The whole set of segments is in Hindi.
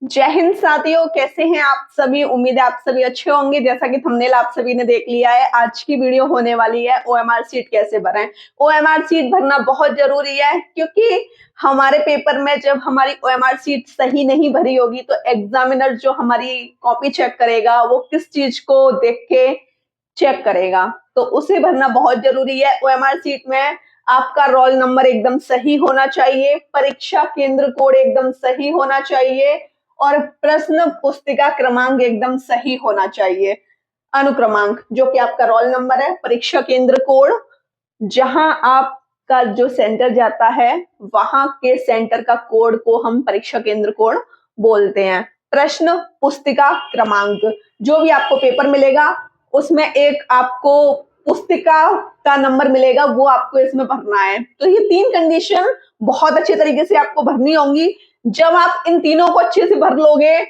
जय हिंद साथियों, कैसे हैं आप सभी। उम्मीद है आप सभी अच्छे होंगे। जैसा कि थंबनेल आप सभी ने देख लिया है, आज की वीडियो होने वाली है ओएमआर सीट कैसे भरें। ओएमआर सीट भरना बहुत जरूरी है, क्योंकि हमारे पेपर में जब हमारी ओएमआर सीट सही नहीं भरी होगी तो एग्जामिनर जो हमारी कॉपी चेक करेगा वो किस चीज को देख के चेक करेगा, तो उसे भरना बहुत जरूरी है। ओएमआर सीट में आपका रोल नंबर एकदम सही होना चाहिए, परीक्षा केंद्र कोड एकदम सही होना चाहिए और प्रश्न पुस्तिका क्रमांक एकदम सही होना चाहिए। अनुक्रमांक जो कि आपका रोल नंबर है, परीक्षा केंद्र कोड, जहां आपका जो सेंटर जाता है वहां के सेंटर का कोड को हम परीक्षा केंद्र कोड बोलते हैं। प्रश्न पुस्तिका क्रमांक, जो भी आपको पेपर मिलेगा उसमें एक आपको पुस्तिका का नंबर मिलेगा, वो आपको इसमें भरना है। तो ये तीन कंडीशन बहुत अच्छे तरीके से आपको भरनी होंगी। जब आप इन तीनों को अच्छे से भर लोगे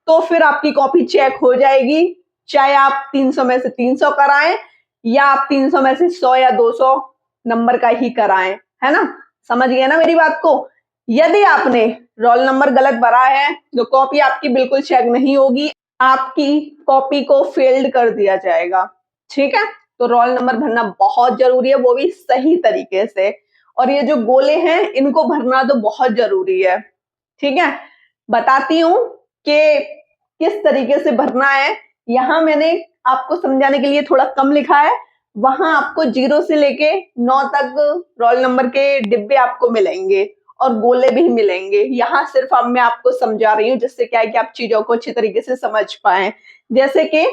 तो फिर आपकी कॉपी चेक हो जाएगी, चाहे आप 300 में से 300 कराएं या आप 300 में से 100 या 200 नंबर का ही कराएं, है ना। समझ गए ना मेरी बात को। यदि आपने रोल नंबर गलत भरा है तो कॉपी आपकी बिल्कुल चेक नहीं होगी, आपकी कॉपी को फेल्ड कर दिया जाएगा। ठीक है, तो रोल नंबर भरना बहुत जरूरी है, वो भी सही तरीके से। और ये जो गोले हैं इनको भरना तो बहुत जरूरी है। ठीक है, बताती हूँ कि किस तरीके से भरना है। यहाँ मैंने आपको समझाने के लिए थोड़ा कम लिखा है, वहां आपको 0 से लेके 9 तक रोल नंबर के डिब्बे आपको मिलेंगे और गोले भी मिलेंगे। यहाँ सिर्फ अब मैं आपको समझा रही हूँ, जिससे क्या है कि आप चीजों को अच्छी तरीके से समझ पाए। जैसे कि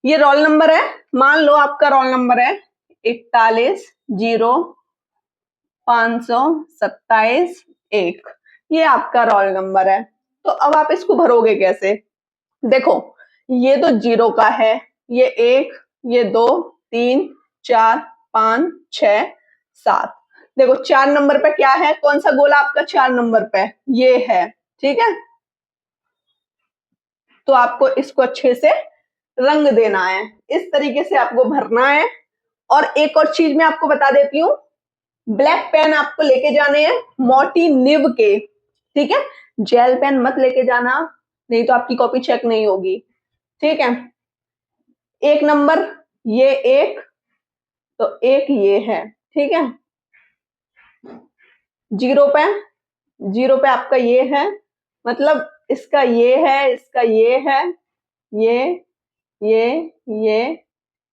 ये रोल नंबर है, मान लो आपका रोल नंबर है 410527 1, ये आपका रोल नंबर है। तो अब आप इसको भरोगे कैसे। देखो, ये तो 0 का है, ये 1, ये 2, 3, 4, 5, 6, 7। देखो 4 नंबर पे क्या है, कौन सा गोला आपका 4 नंबर पे, ये है। ठीक है, तो आपको इसको अच्छे से रंग देना है, इस तरीके से आपको भरना है। और एक और चीज मैं आपको बता देती हूँ, ब्लैक पेन आपको लेके जाने हैं मोटी निब के। ठीक है, जेल पेन मत लेके जाना, नहीं तो आपकी कॉपी चेक नहीं होगी। ठीक है, 1 नंबर ये 1, तो 1 ये है। ठीक है, 0 पे, 0 पे आपका ये है, मतलब इसका ये है, इसका ये है, ये ये ये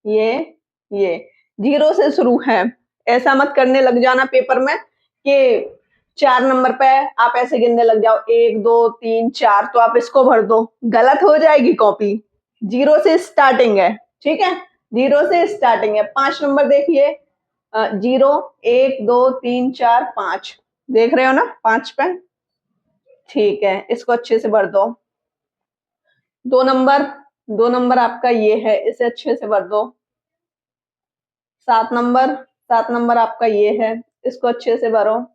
ये ये 0 से शुरू है। ऐसा मत करने लग जाना पेपर में कि 4 नंबर पे आप ऐसे गिनने लग जाओ 1 2 3 4, तो आप इसको भर दो, गलत हो जाएगी कॉपी। 0 से स्टार्टिंग है। ठीक है, 0 से स्टार्टिंग है। 5 नंबर देखिए, 0 1 2 3 4 5, देख रहे हो ना 5 पे। ठीक है, इसको अच्छे से भर दो। 2 नंबर, 2 नंबर आपका ये है, इसे अच्छे से भर दो। 7 नंबर, 7 नंबर आपका ये है, इसको अच्छे से भरो।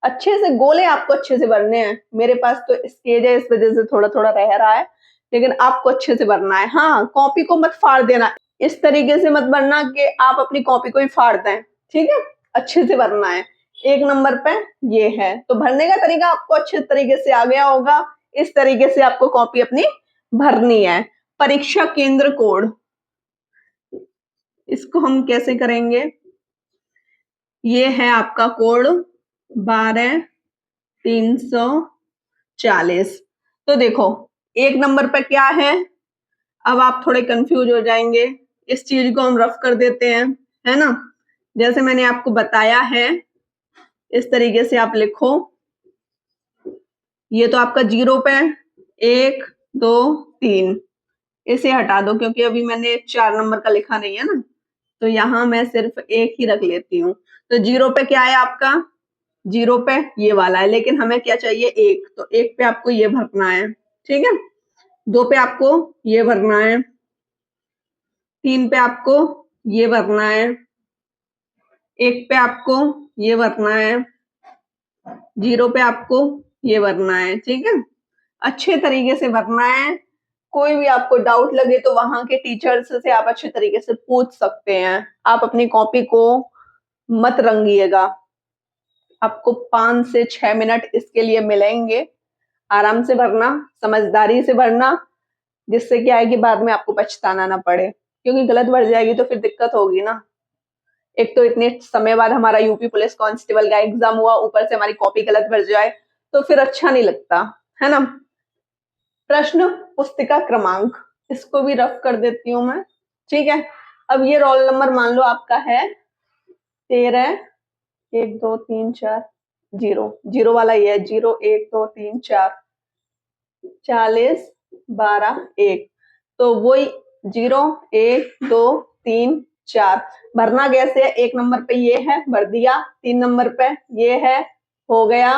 अच्छे से गोले आपको अच्छे से भरने हैं। मेरे पास तो स्केज है, इस वजह से थोड़ा थोड़ा रह रहा है, लेकिन आपको अच्छे से भरना है। हाँ, कॉपी को मत फाड़ देना, इस तरीके से मत भरना कि आप अपनी कॉपी को ही फाड़ दें। ठीक है, अच्छे से भरना है। 1 नंबर पे ये है, तो भरने का तरीका आपको अच्छे तरीके से आ गया होगा। इस तरीके से आपको कॉपी अपनी भरनी है। परीक्षा केंद्र कोड, इसको हम कैसे करेंगे। ये है आपका कोड 12340। तो देखो 1 नंबर पे क्या है, अब आप थोड़े कंफ्यूज हो जाएंगे, इस चीज को हम रफ कर देते हैं, है ना। जैसे मैंने आपको बताया है, इस तरीके से आप लिखो। ये तो आपका 0 पे 1 2 3, इसे हटा दो क्योंकि अभी मैंने 4 नंबर का लिखा नहीं है ना, तो यहाँ मैं सिर्फ 1 ही रख लेती हूँ। तो 0 पे क्या है आपका, 0 पे ये वाला है, लेकिन हमें क्या चाहिए 1, तो 1 पे आपको ये भरना है। ठीक है, 2 पे आपको ये भरना है, 3 पे आपको ये भरना है, 1 पे आपको ये भरना है, 0 पे आपको ये भरना है। ठीक है, अच्छे तरीके से भरना है। कोई भी आपको डाउट लगे तो वहां के टीचर्स से आप अच्छे तरीके से पूछ सकते हैं। आप अपनी कॉपी को मत रंगिएगा। आपको 5 से 6 मिनट इसके लिए मिलेंगे, आराम से भरना, समझदारी से भरना, जिससे क्या है कि बाद में आपको पछताना ना पड़े, क्योंकि गलत भर जाएगी तो फिर दिक्कत होगी ना। एक तो इतने समय बाद हमारा यूपी पुलिस कांस्टेबल का एग्जाम हुआ, ऊपर से हमारी कॉपी गलत भर जाए तो फिर अच्छा नहीं लगता, है ना। प्रश्न पुस्तिका क्रमांक, इसको भी रफ कर देती हूँ मैं, ठीक है। अब ये रोल नंबर मान लो आपका है 13, 1 2 3 4, 0 वाला ये है, 0 1 2 3 4, 40 12 1, तो वही 0 1 2 3 4। भरना कैसे है, 1 नंबर पे ये है, भर दिया। 3 नंबर पे ये है, हो गया।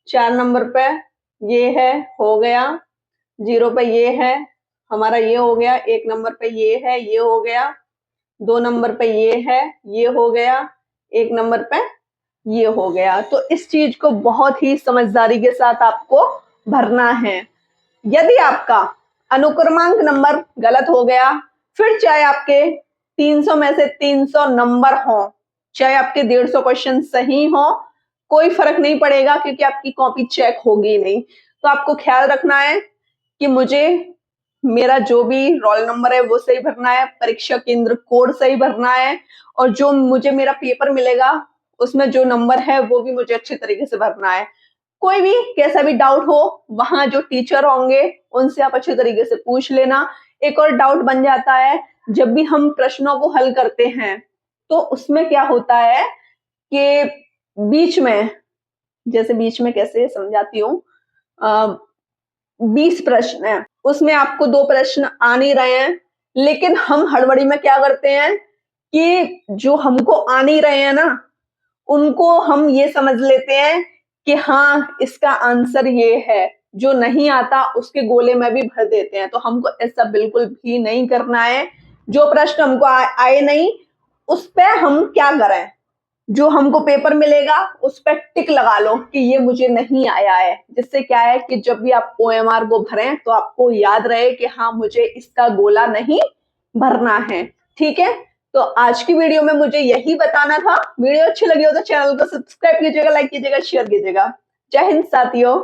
4 नंबर पे ये है, हो गया। 0 पे ये है, हमारा ये हो गया। 1 नंबर पे ये है, ये हो गया। 2 नंबर पे ये है, ये हो गया। 1 नंबर पे ये हो गया। तो इस चीज को बहुत ही समझदारी के साथ आपको भरना है। यदि आपका अनुक्रमांक नंबर गलत हो गया, फिर चाहे आपके 300 में से 300 नंबर हो, चाहे आपके 150 क्वेश्चन सही हो, कोई फर्क नहीं पड़ेगा, क्योंकि आपकी कॉपी चेक होगी नहीं। तो आपको ख्याल रखना है कि मुझे मेरा जो भी रोल नंबर है वो सही भरना है, परीक्षा केंद्र कोड सही भरना है, और जो मुझे मेरा पेपर मिलेगा उसमें जो नंबर है वो भी मुझे अच्छे तरीके से भरना है। कोई भी कैसा भी डाउट हो, वहां जो टीचर होंगे उनसे आप अच्छे तरीके से पूछ लेना। एक और डाउट बन जाता है, जब भी हम प्रश्नों को हल करते हैं तो उसमें क्या होता है कि बीच में, जैसे बीच में कैसे समझाती हूँ, 20 प्रश्न है, उसमें आपको 2 प्रश्न आ नहीं रहे हैं, लेकिन हम हड़बड़ी में क्या करते हैं कि जो हमको आ नहीं रहे हैं ना, उनको हम ये समझ लेते हैं कि हाँ इसका आंसर ये है, जो नहीं आता उसके गोले में भी भर देते हैं। तो हमको ऐसा बिल्कुल भी नहीं करना है। जो प्रश्न हमको आए नहीं, उस पे हम क्या करें, जो हमको पेपर मिलेगा उस पर टिक लगा लो कि ये मुझे नहीं आया है, जिससे क्या है कि जब भी आप OMR को भरें तो आपको याद रहे कि हाँ मुझे इसका गोला नहीं भरना है, ठीक है। तो आज की वीडियो में मुझे यही बताना था। वीडियो अच्छी लगी हो तो चैनल को सब्सक्राइब कीजिएगा, लाइक कीजिएगा, शेयर कीजिएगा। जय हिंद साथियों।